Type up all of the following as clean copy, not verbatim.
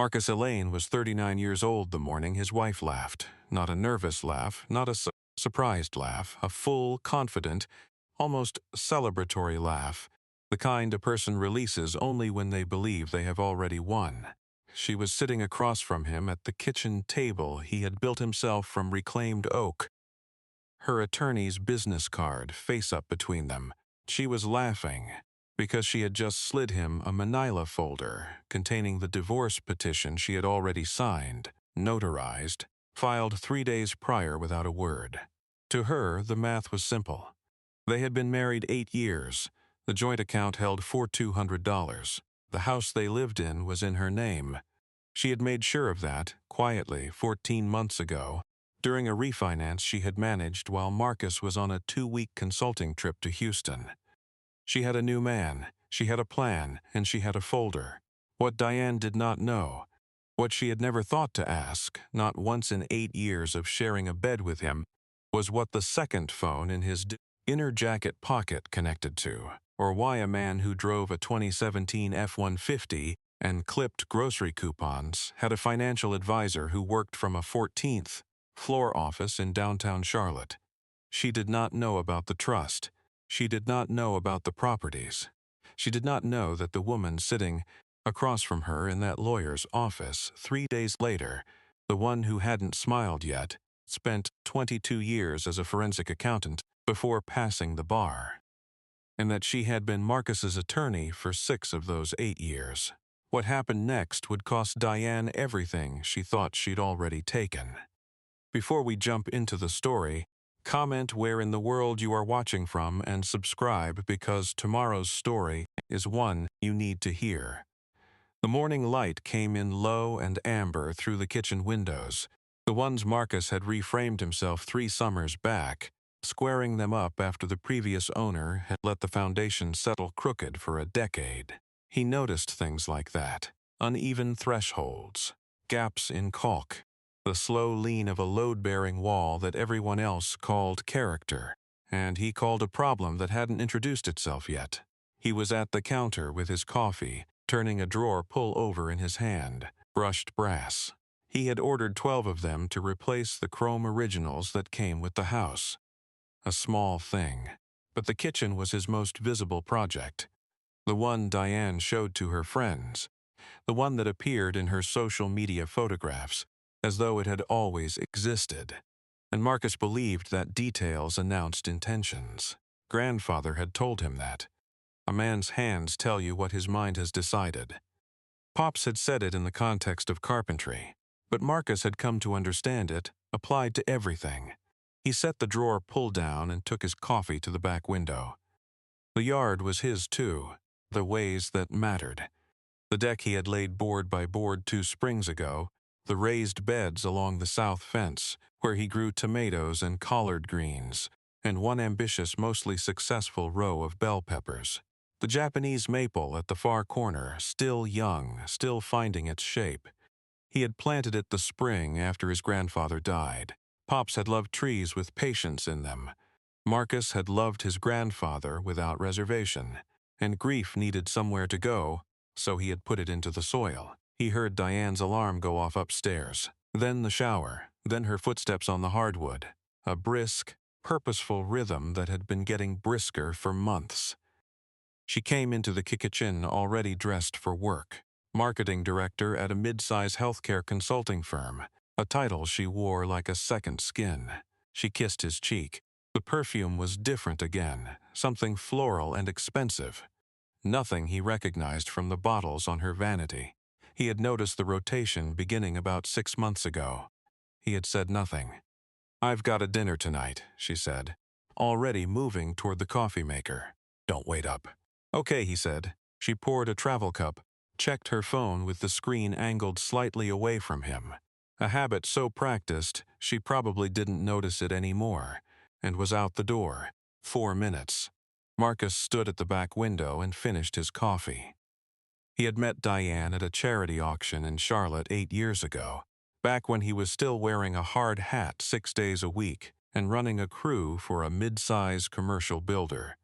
Marcus Elaine was 39 years old the morning his wife laughed. Not a nervous laugh, not a surprised laugh, a full, confident, almost celebratory laugh, the kind a person releases only when they believe they have already won. She was sitting across from him at the kitchen table he had built himself from reclaimed oak, her attorney's business card face up between them. She was laughing because she had just slid him a manila folder containing the divorce petition she had already signed, notarized, filed 3 days prior without a word. To her, the math was simple. They had been married 8 years. The joint account held $4,200. The house they lived in was in her name. She had made sure of that, quietly, 14 months ago, during a refinance she had managed while Marcus was on a 2-week consulting trip to Houston. She had a new man, she had a plan, and she had a folder. What Diane did not know, what she had never thought to ask, not once in 8 years of sharing a bed with him, was what the second phone in his inner jacket pocket connected to, or why a man who drove a 2017 F-150 and clipped grocery coupons had a financial advisor who worked from a 14th floor office in downtown Charlotte. She did not know about the trust. She did not know about the properties. She did not know that the woman sitting across from her in that lawyer's office 3 days later, the one who hadn't smiled yet, spent 22 years as a forensic accountant before passing the bar, and that she had been Marcus's attorney for 6 of those 8 years. What happened next would cost Diane everything she thought she'd already taken. Before we jump into the story, comment where in the world you are watching from and subscribe because tomorrow's story is one you need to hear. The morning light came in low and amber through the kitchen windows, the ones Marcus had reframed himself 3 summers back, squaring them up after the previous owner had let the foundation settle crooked for a decade. He noticed things like that: uneven thresholds, gaps in caulk, the slow lean of a load-bearing wall that everyone else called character, and he called a problem that hadn't introduced itself yet. He was at the counter with his coffee, turning a drawer pull over in his hand, brushed brass. He had ordered 12 of them to replace the chrome originals that came with the house. A small thing, but the kitchen was his most visible project. The one Diane showed to her friends, the one that appeared in her social media photographs, as though it had always existed. And Marcus believed that details announced intentions. Grandfather had told him that. A man's hands tell you what his mind has decided. Pops had said it in the context of carpentry, but Marcus had come to understand it applied to everything. He set the drawer pull down and took his coffee to the back window. The yard was his too, the ways that mattered. The deck he had laid board by board 2 springs ago, the raised beds along the south fence, where he grew tomatoes and collard greens, and one ambitious, mostly successful row of bell peppers. The Japanese maple at the far corner, still young, still finding its shape. He had planted it the spring after his grandfather died. Pops had loved trees with patience in them. Marcus had loved his grandfather without reservation, and grief needed somewhere to go, so he had put it into the soil. He heard Diane's alarm go off upstairs, then the shower, then her footsteps on the hardwood, a brisk, purposeful rhythm that had been getting brisker for months. She came into the kitchen already dressed for work, marketing director at a mid-size healthcare consulting firm, a title she wore like a second skin. She kissed his cheek. The perfume was different again, something floral and expensive. Nothing he recognized from the bottles on her vanity. He had noticed the rotation beginning about 6 months ago. He had said nothing. "I've got a dinner tonight," she said, already moving toward the coffee maker. "Don't wait up." "Okay," he said. She poured a travel cup, checked her phone with the screen angled slightly away from him. A habit so practiced, she probably didn't notice it anymore, and was out the door. 4 minutes. Marcus stood at the back window and finished his coffee. He had met Diane at a charity auction in Charlotte 8 years ago, back when he was still wearing a hard hat 6 days a week and running a crew for a mid-size commercial builder.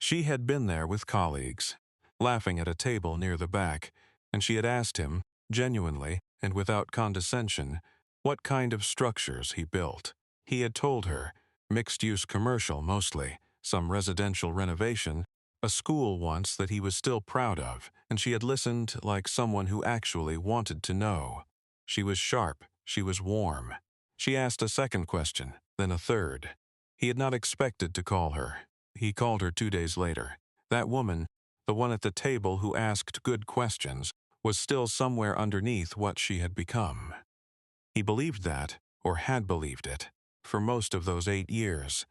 She had been there with colleagues, laughing at a table near the back, and she had asked him, genuinely and without condescension, what kind of structures he built. He had told her, mixed-use commercial mostly, some residential renovation, a school once that he was still proud of, and she had listened like someone who actually wanted to know. She was sharp, she was warm. She asked a second question, then a third. He had not expected to call her. He called her 2 days later. That woman, the one at the table who asked good questions, was still somewhere underneath what she had become. He believed that, or had believed it, for most of those 8 years.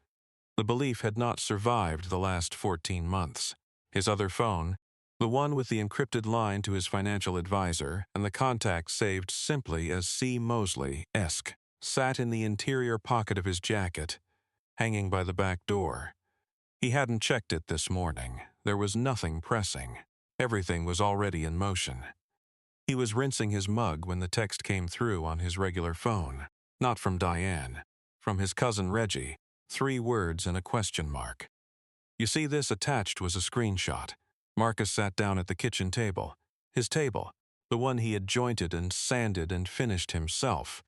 The belief had not survived the last 14 months. His other phone, the one with the encrypted line to his financial advisor and the contact saved simply as C. Mosley-esque, sat in the interior pocket of his jacket, hanging by the back door. He hadn't checked it this morning. There was nothing pressing. Everything was already in motion. He was rinsing his mug when the text came through on his regular phone. Not from Diane. From his cousin Reggie. 3 words and a question mark. You see, this attached was a screenshot. Marcus sat down at the kitchen table. His table, the one he had jointed and sanded and finished himself,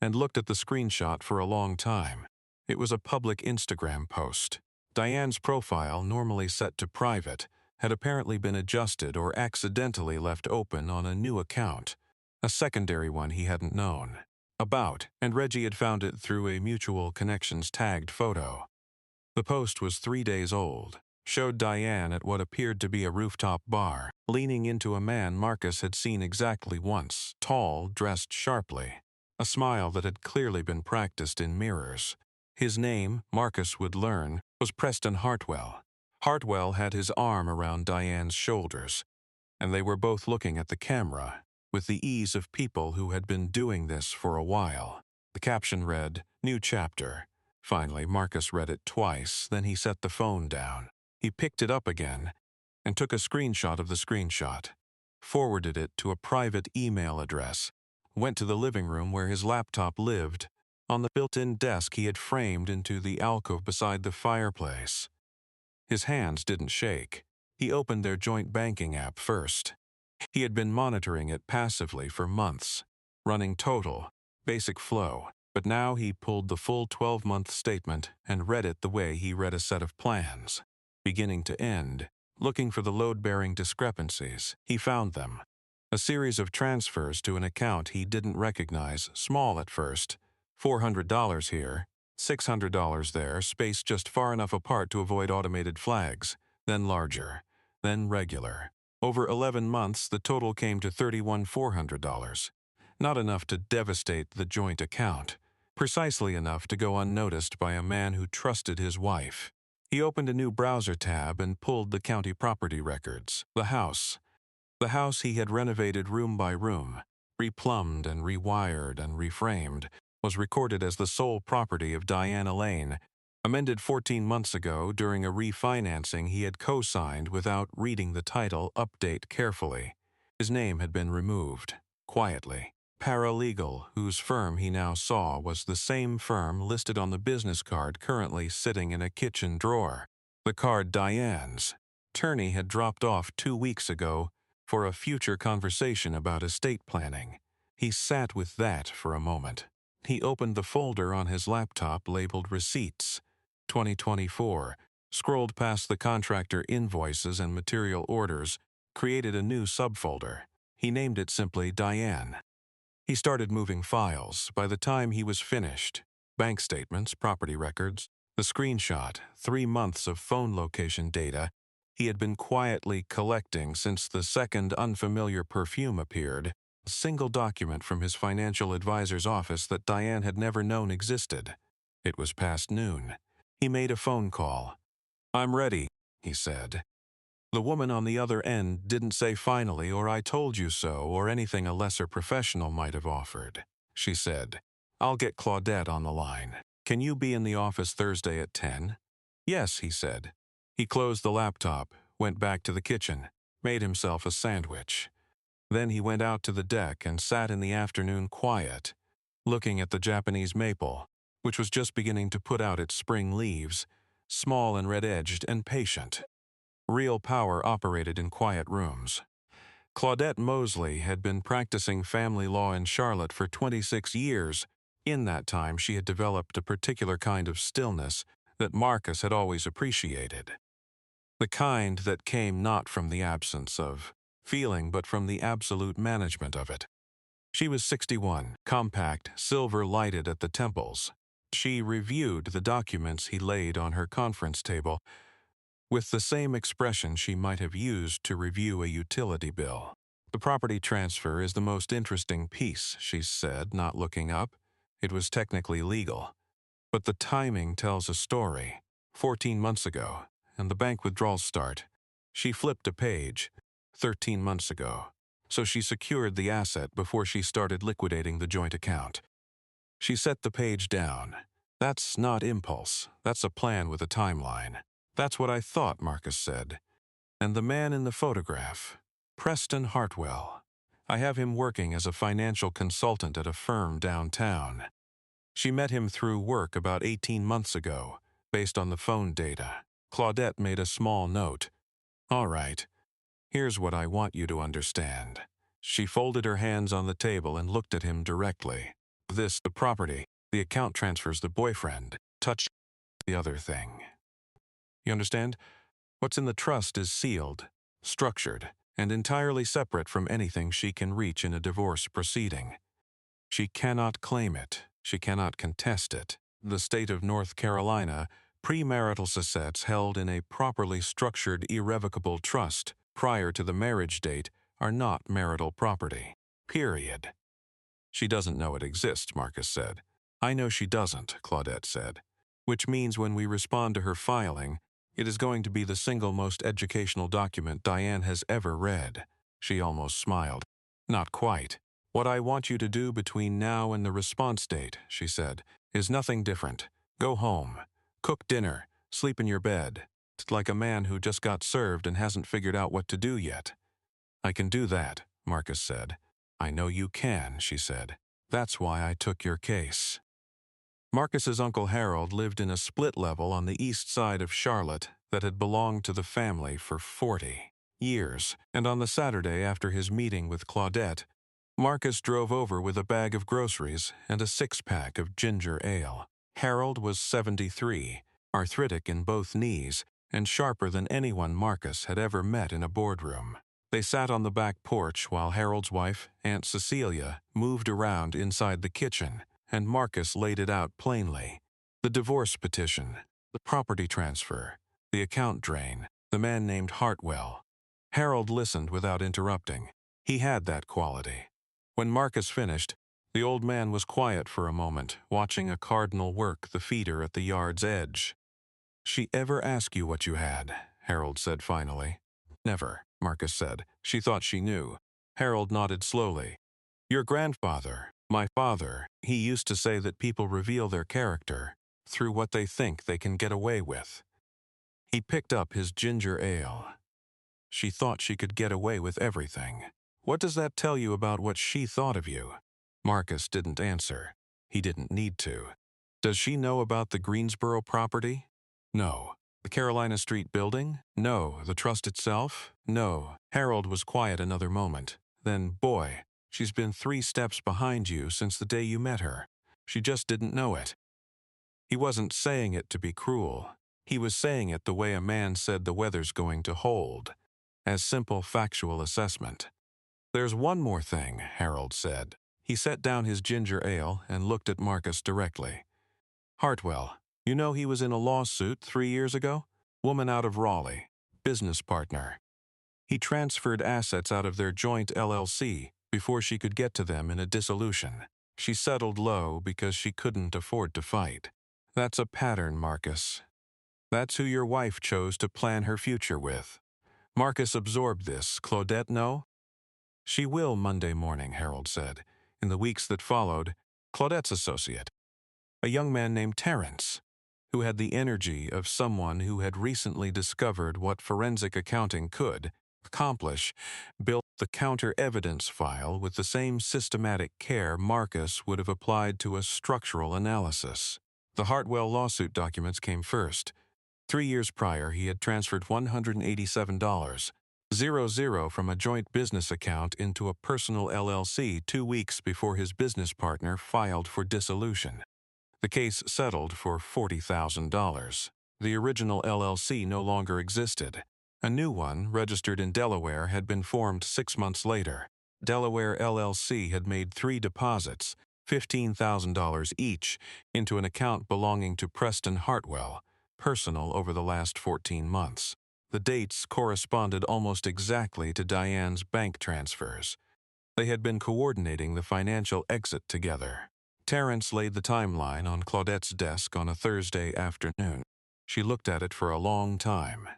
and looked at the screenshot for a long time. It was a public Instagram post. Diane's profile, normally set to private, had apparently been adjusted or accidentally left open on a new account, a secondary one he hadn't known about, and Reggie had found it through a mutual connections tagged photo. The post was 3 days old, showed Diane at what appeared to be a rooftop bar, leaning into a man Marcus had seen exactly once, tall, dressed sharply, a smile that had clearly been practiced in mirrors. His name, Marcus would learn, was Preston Hartwell. Hartwell had his arm around Diane's shoulders, and they were both looking at the camera, with the ease of people who had been doing this for a while. The caption read, "New chapter." Finally, Marcus read it twice, then he set the phone down. He picked it up again and took a screenshot of the screenshot, forwarded it to a private email address, went to the living room where his laptop lived, on the built-in desk he had framed into the alcove beside the fireplace. His hands didn't shake. He opened their joint banking app first. He had been monitoring it passively for months, running total, basic flow, but now he pulled the full 12-month statement and read it the way he read a set of plans, beginning to end, looking for the load-bearing discrepancies. He found them. A series of transfers to an account he didn't recognize, small at first, $400 here, $600 there, spaced just far enough apart to avoid automated flags, then larger, then regular. Over 11 months, the total came to $31,400. Not enough to devastate the joint account, precisely enough to go unnoticed by a man who trusted his wife. He opened a new browser tab and pulled the county property records. The house he had renovated room by room, replumbed and rewired and reframed, was recorded as the sole property of Diana Lane, amended 14 months ago during a refinancing he had co-signed without reading the title update carefully. His name had been removed, quietly. Paralegal, whose firm he now saw was the same firm listed on the business card currently sitting in a kitchen drawer. The card Diane's. Turney had dropped off 2 weeks ago for a future conversation about estate planning. He sat with that for a moment. He opened the folder on his laptop labeled Receipts, 2024, scrolled past the contractor invoices and material orders, created a new subfolder. He named it simply Diane. He started moving files. By the time he was finished, bank statements, property records, the screenshot, 3 months of phone location data he had been quietly collecting since the second unfamiliar perfume appeared, a single document from his financial advisor's office that Diane had never known existed. It was past noon. He made a phone call. "I'm ready," he said. The woman on the other end didn't say finally or "I told you so" or anything a lesser professional might have offered. She said, "I'll get Claudette on the line. Can you be in the office Thursday at 10? "Yes," he said. He closed the laptop, went back to the kitchen, made himself a sandwich. Then he went out to the deck and sat in the afternoon quiet, looking at the Japanese maple, which was just beginning to put out its spring leaves, small and red-edged and patient. Real power operated in quiet rooms. Claudette Mosley had been practicing family law in Charlotte for 26 years. In that time, she had developed a particular kind of stillness that Marcus had always appreciated. The kind that came not from the absence of feeling, but from the absolute management of it. She was 61, compact, silver-lighted at the temples. She reviewed the documents he laid on her conference table with the same expression she might have used to review a utility bill. "The property transfer is the most interesting piece," she said, not looking up. It was technically legal. But the timing tells a story. 14 months ago, and the bank withdrawals start. She flipped a page. 13 months ago. So she secured the asset before she started liquidating the joint account. She set the page down. "That's not impulse. That's a plan with a timeline." "That's what I thought," Marcus said. "And the man in the photograph, Preston Hartwell. I have him working as a financial consultant at a firm downtown. She met him through work about 18 months ago, based on the phone data." Claudette made a small note. "All right. Here's what I want you to understand." She folded her hands on the table and looked at him directly. The property, the account transfers, the boyfriend, touch the other thing. You understand? What's in the trust is sealed, structured, and entirely separate from anything she can reach in a divorce proceeding. She cannot claim it. She cannot contest it. The state of North Carolina, premarital assets held in a properly structured irrevocable trust prior to the marriage date are not marital property. Period. "She doesn't know it exists," Marcus said. "I know she doesn't," Claudette said. "Which means when we respond to her filing, it is going to be the single most educational document Diane has ever read." She almost smiled. "Not quite. What I want you to do between now and the response date," she said, "is nothing different. Go home. Cook dinner. Sleep in your bed. It's like a man who just got served and hasn't figured out what to do yet." "I can do that," Marcus said. "I know you can," she said. "That's why I took your case." Marcus's Uncle Harold lived in a split level on the east side of Charlotte that had belonged to the family for 40 years, and on the Saturday after his meeting with Claudette, Marcus drove over with a bag of groceries and a six-pack of ginger ale. Harold was 73, arthritic in both knees, and sharper than anyone Marcus had ever met in a boardroom. They sat on the back porch while Harold's wife, Aunt Cecilia, moved around inside the kitchen, and Marcus laid it out plainly. The divorce petition, the property transfer, the account drain, the man named Hartwell. Harold listened without interrupting. He had that quality. When Marcus finished, the old man was quiet for a moment, watching a cardinal work the feeder at the yard's edge. "She ever ask you what you had?" Harold said finally. "Never," Marcus said. She thought she knew. Harold nodded slowly. "Your grandfather, my father, he used to say that people reveal their character through what they think they can get away with." He picked up his ginger ale. "She thought she could get away with everything. What does that tell you about what she thought of you?" Marcus didn't answer. He didn't need to. "Does she know about the Greensboro property?" "No." "The Carolina Street building?" "No." "The trust itself?" "No." Harold was quiet another moment. Then, "Boy, she's been 3 steps behind you since the day you met her. She just didn't know it." He wasn't saying it to be cruel. He was saying it the way a man said the weather's going to hold, as simple factual assessment. "There's one more thing," Harold said. He set down his ginger ale and looked at Marcus directly. "Hartwell, you know he was in a lawsuit 3 years ago? Woman out of Raleigh, business partner. He transferred assets out of their joint LLC before she could get to them in a dissolution. She settled low because she couldn't afford to fight. That's a pattern, Marcus. That's who your wife chose to plan her future with." Marcus absorbed this. "Claudette know?" "She will Monday morning," Harold said. In the weeks that followed, Claudette's associate, a young man named Terrence, who had the energy of someone who had recently discovered what forensic accounting could accomplish, built the counter-evidence file with the same systematic care Marcus would have applied to a structural analysis. The Hartwell lawsuit documents came first. 3 years prior, he had transferred $187, 00 from a joint business account into a personal LLC 2 weeks before his business partner filed for dissolution. The case settled for $40,000. The original LLC no longer existed. A new one, registered in Delaware, had been formed 6 months later. Delaware LLC had made 3 deposits, $15,000 each, into an account belonging to Preston Hartwell, personal over the last 14 months. The dates corresponded almost exactly to Diane's bank transfers. They had been coordinating the financial exit together. Terence laid the timeline on Claudette's desk on a Thursday afternoon. She looked at it for a long time.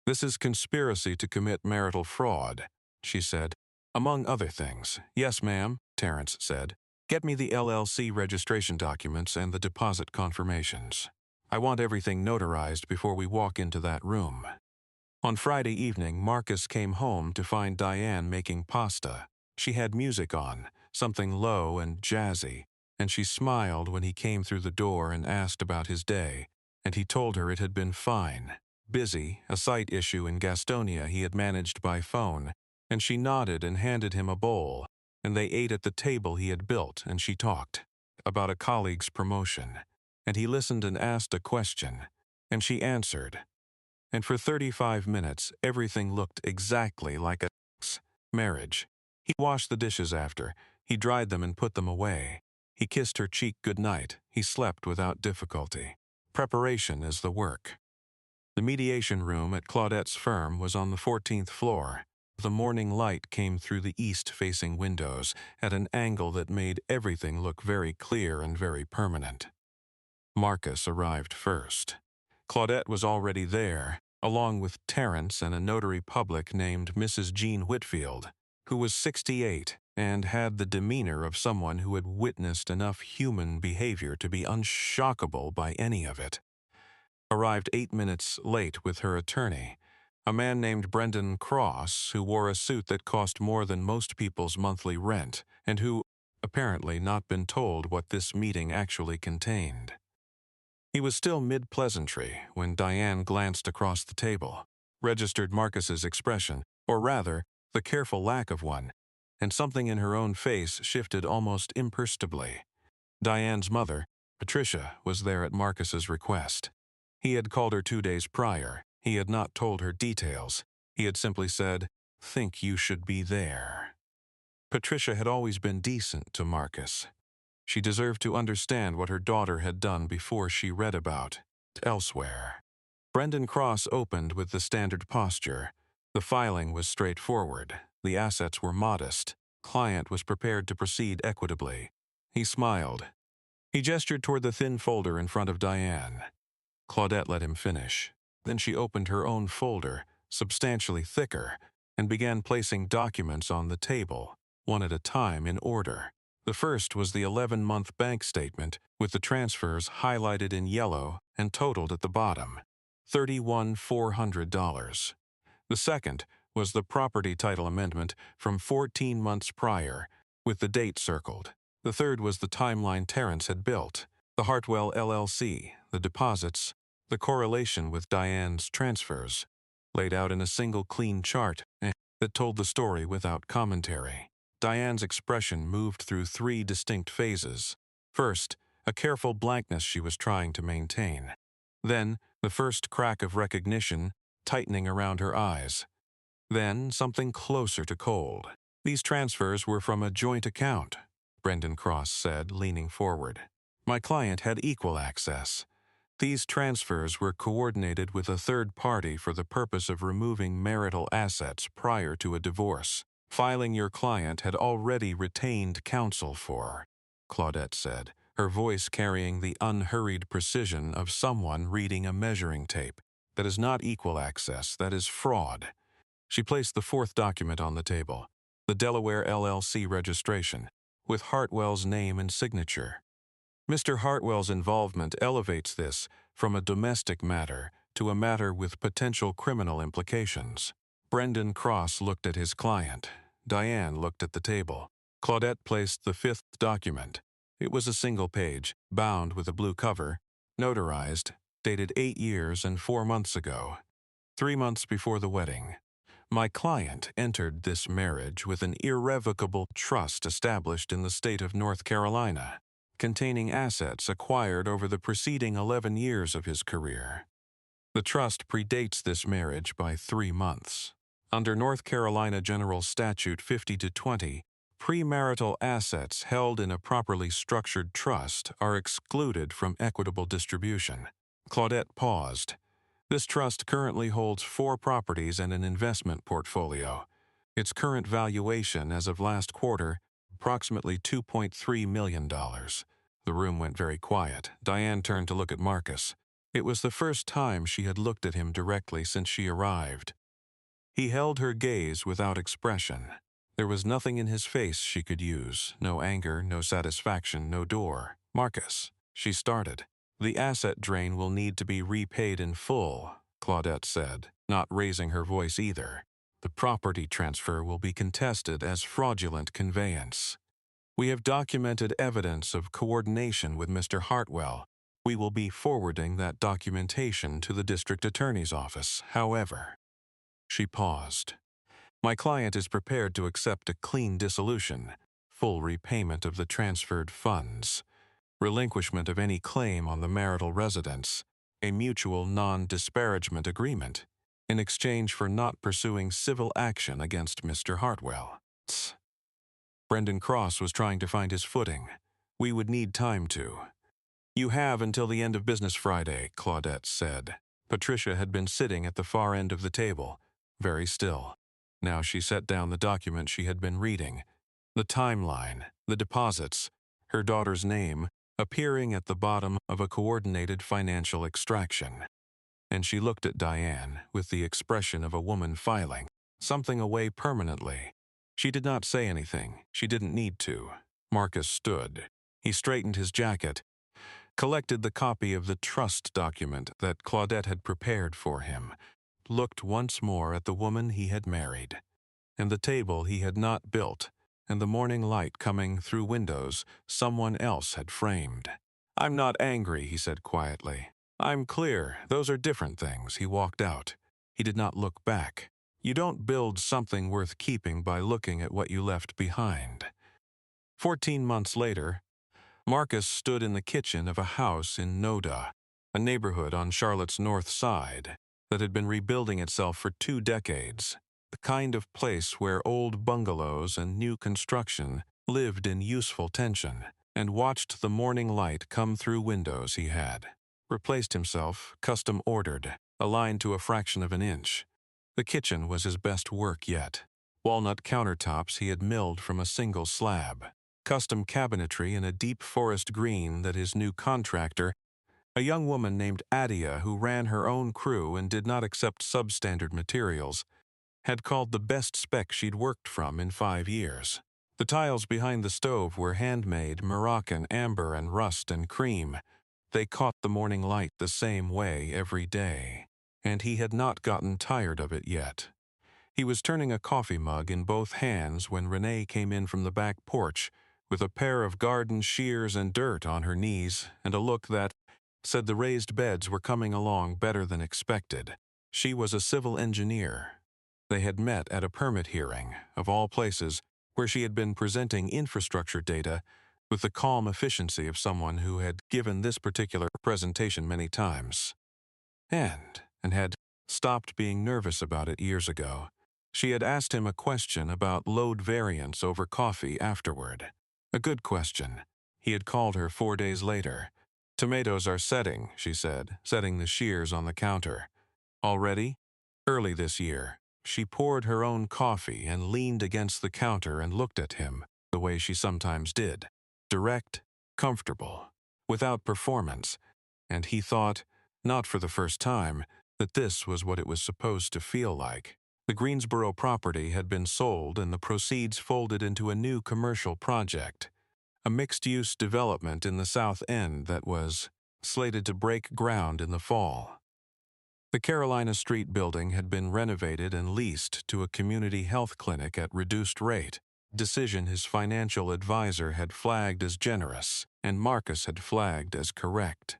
"This is conspiracy to commit marital fraud," she said. "Among other things." "Yes, ma'am," Terence said. "Get me the LLC registration documents and the deposit confirmations. I want everything notarized before we walk into that room." On Friday evening, Marcus came home to find Diane making pasta. She had music on, something low and jazzy, and she smiled when he came through the door and asked about his day, and he told her it had been fine. Busy, a site issue in Gastonia he had managed by phone, and she nodded and handed him a bowl, and they ate at the table he had built, and she talked about a colleague's promotion, and he listened and asked a question, and she answered. And for 35 minutes, everything looked exactly like a marriage. He washed the dishes after, he dried them and put them away. He kissed her cheek goodnight. He slept without difficulty. Preparation is the work. The mediation room at Claudette's firm was on the 14th floor. The morning light came through the east-facing windows at an angle that made everything look very clear and very permanent. Marcus arrived first. Claudette was already there, along with Terence and a notary public named Mrs. Jean Whitfield, who was 68 and had the demeanor of someone who had witnessed enough human behavior to be unshockable by any of it. Arrived 8 minutes late with her attorney, a man named Brendan Cross, who wore a suit that cost more than most people's monthly rent, and who apparently not been told what this meeting actually contained. He was still mid-pleasantry when Diane glanced across the table, registered Marcus's expression, or rather, the careful lack of one, and something in her own face shifted almost imperceptibly. Diane's mother, Patricia, was there at Marcus's request. He had called her 2 days prior. He had not told her details. He had simply said, "Think you should be there." Patricia had always been decent to Marcus. She deserved to understand what her daughter had done before she read about elsewhere. Brendan Cross opened with the standard posture. The filing was straightforward. The assets were modest. Client was prepared to proceed equitably. He smiled. He gestured toward the thin folder in front of Diane. Claudette let him finish. Then she opened her own folder, substantially thicker, and began placing documents on the table, one at a time in order. The first was the 11-month bank statement with the transfers highlighted in yellow and totaled at the bottom, $31,400. The second was the property title amendment from 14 months prior, with the date circled. The third was the timeline Terence had built, the Hartwell LLC, the deposits, the correlation with Diane's transfers, laid out in a single clean chart that told the story without commentary. Diane's expression moved through 3 distinct phases. First, a careful blankness she was trying to maintain. Then, the first crack of recognition, tightening around her eyes. Then, something closer to cold. "These transfers were from a joint account," Brendan Cross said, leaning forward. "My client had equal access. These transfers were coordinated with a third party for the purpose of removing marital assets prior to a divorce. Filing your client had already retained counsel for," Claudette said, her voice carrying the unhurried precision of someone reading a measuring tape. "That is not equal access, that is fraud." She placed the 4th document on the table, the Delaware LLC registration, with Hartwell's name and signature. Mr. Hartwell's involvement elevates this from a domestic matter to a matter with potential criminal implications. Brendan Cross looked at his client. Diane looked at the table. Claudette placed the 5th document. It was a single page, bound with a blue cover, notarized, dated 8 years and 4 months ago, 3 months before the wedding. My client entered this marriage with an irrevocable trust established in the state of North Carolina, containing assets acquired over the preceding 11 years of his career. The trust predates this marriage by 3 months. Under North Carolina General Statute 50-20, premarital assets held in a properly structured trust are excluded from equitable distribution. Claudette paused. This trust currently holds 4 properties and an investment portfolio. Its current valuation as of last quarter, approximately $2.3 million. The room went very quiet. Diane turned to look at Marcus. It was the first time she had looked at him directly since she arrived. He held her gaze without expression. There was nothing in his face she could use, no anger, no satisfaction, no door. Marcus, she started. The asset drain will need to be repaid in full, Claudette said, not raising her voice either. The property transfer will be contested as fraudulent conveyance. We have documented evidence of coordination with Mr. Hartwell. We will be forwarding that documentation to the district attorney's office. However, she paused. My client is prepared to accept a clean dissolution, full repayment of the transferred funds, relinquishment of any claim on the marital residence, a mutual non-disparagement agreement, in exchange for not pursuing civil action against Mr. Hartwell. Brendan Cross was trying to find his footing. We would need time to. You have until the end of business Friday, Claudette said. Patricia had been sitting at the far end of the table, very still. Now she set down the document she had been reading. The timeline, the deposits, her daughter's name, appearing at the bottom of a coordinated financial extraction. And she looked at Diane with the expression of a woman filing something away permanently. She did not say anything. She didn't need to. Marcus stood. He straightened his jacket, collected the copy of the trust document that Claudette had prepared for him, looked once more at the woman he had married, and the table he had not built, and the morning light coming through windows someone else had framed. I'm not angry, he said quietly. I'm clear. Those are different things. He walked out. He did not look back. You don't build something worth keeping by looking at what you left behind. 14 months later, Marcus stood in the kitchen of a house in Noda, a neighborhood on Charlotte's north side that had been rebuilding itself for 2 decades, the kind of place where old bungalows and new construction lived in useful tension, and watched the morning light come through windows he had replaced himself, custom-ordered, aligned to a fraction of an inch. The kitchen was his best work yet. Walnut countertops he had milled from a single slab. Custom cabinetry in a deep forest green that his new contractor, a young woman named Adia who ran her own crew and did not accept substandard materials, had called the best spec she'd worked from in 5 years. The tiles behind the stove were handmade Moroccan amber and rust and cream. They caught the morning light the same way every day, and he had not gotten tired of it yet. He was turning a coffee mug in both hands when Renee came in from the back porch with a pair of garden shears and dirt on her knees and a look that said the raised beds were coming along better than expected. She was a civil engineer. They had met at a permit hearing, of all places, where she had been presenting infrastructure data with the calm efficiency of someone who had given this particular presentation many times, and had stopped being nervous about it years ago. She had asked him a question about load variance over coffee afterward. A good question. He had called her 4 days later. Tomatoes are setting, she said, setting the shears on the counter. Already? Early this year. She poured her own coffee and leaned against the counter and looked at him, the way she sometimes did. Direct, comfortable, without performance, and he thought, not for the first time, that this was what it was supposed to feel like. The Greensboro property had been sold and the proceeds folded into a new commercial project, a mixed-use development in the South End that was slated to break ground in the fall. The Carolina Street building had been renovated and leased to a community health clinic at reduced rate, decision his financial advisor had flagged as generous and Marcus had flagged as correct.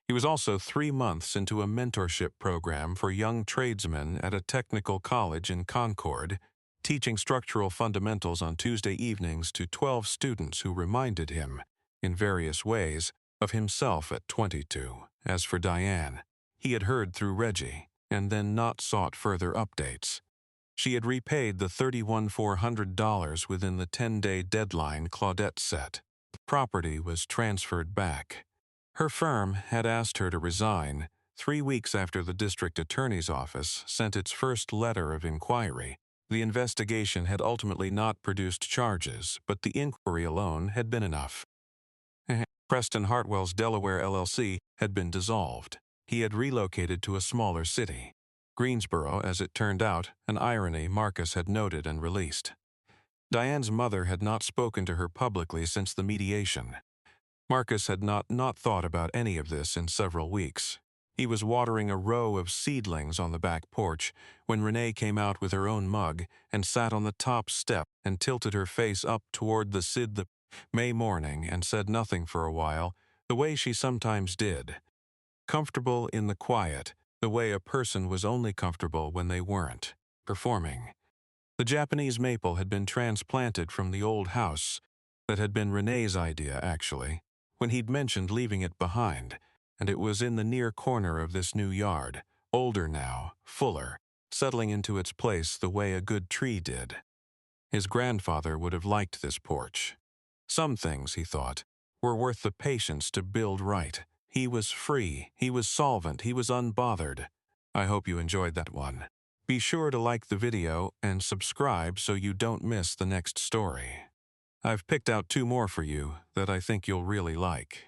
He was also 3 months into a mentorship program for young tradesmen at a technical college in Concord, teaching structural fundamentals on Tuesday evenings to 12 students who reminded him, in various ways, of himself at 22. As for Diane, he had heard through Reggie, and then not sought further updates. She had repaid the $31,400 within the 10-day deadline Claudette set. The property was transferred back. Her firm had asked her to resign 3 weeks after the district attorney's office sent its first letter of inquiry. The investigation had ultimately not produced charges, but the inquiry alone had been enough. Preston Hartwell's Delaware LLC had been dissolved. He had relocated to a smaller city. Greensboro, as it turned out, an irony Marcus had noted and released. Diane's mother had not spoken to her publicly since the mediation. Marcus had not thought about any of this in several weeks. He was watering a row of seedlings on the back porch when Renee came out with her own mug and sat on the top step and tilted her face up toward the May morning and said nothing for a while, the way she sometimes did. Comfortable in the quiet, the way a person was only comfortable when they weren't performing. The Japanese maple had been transplanted from the old house. That had been Renee's idea, actually, when he'd mentioned leaving it behind, and it was in the near corner of this new yard, older now, fuller, settling into its place the way a good tree did. His grandfather would have liked this porch. Some things, he thought, were worth the patience to build right. He was free, he was solvent, he was unbothered. I hope you enjoyed that one. Be sure to like the video and subscribe so you don't miss the next story. I've picked out 2 more for you that I think you'll really like.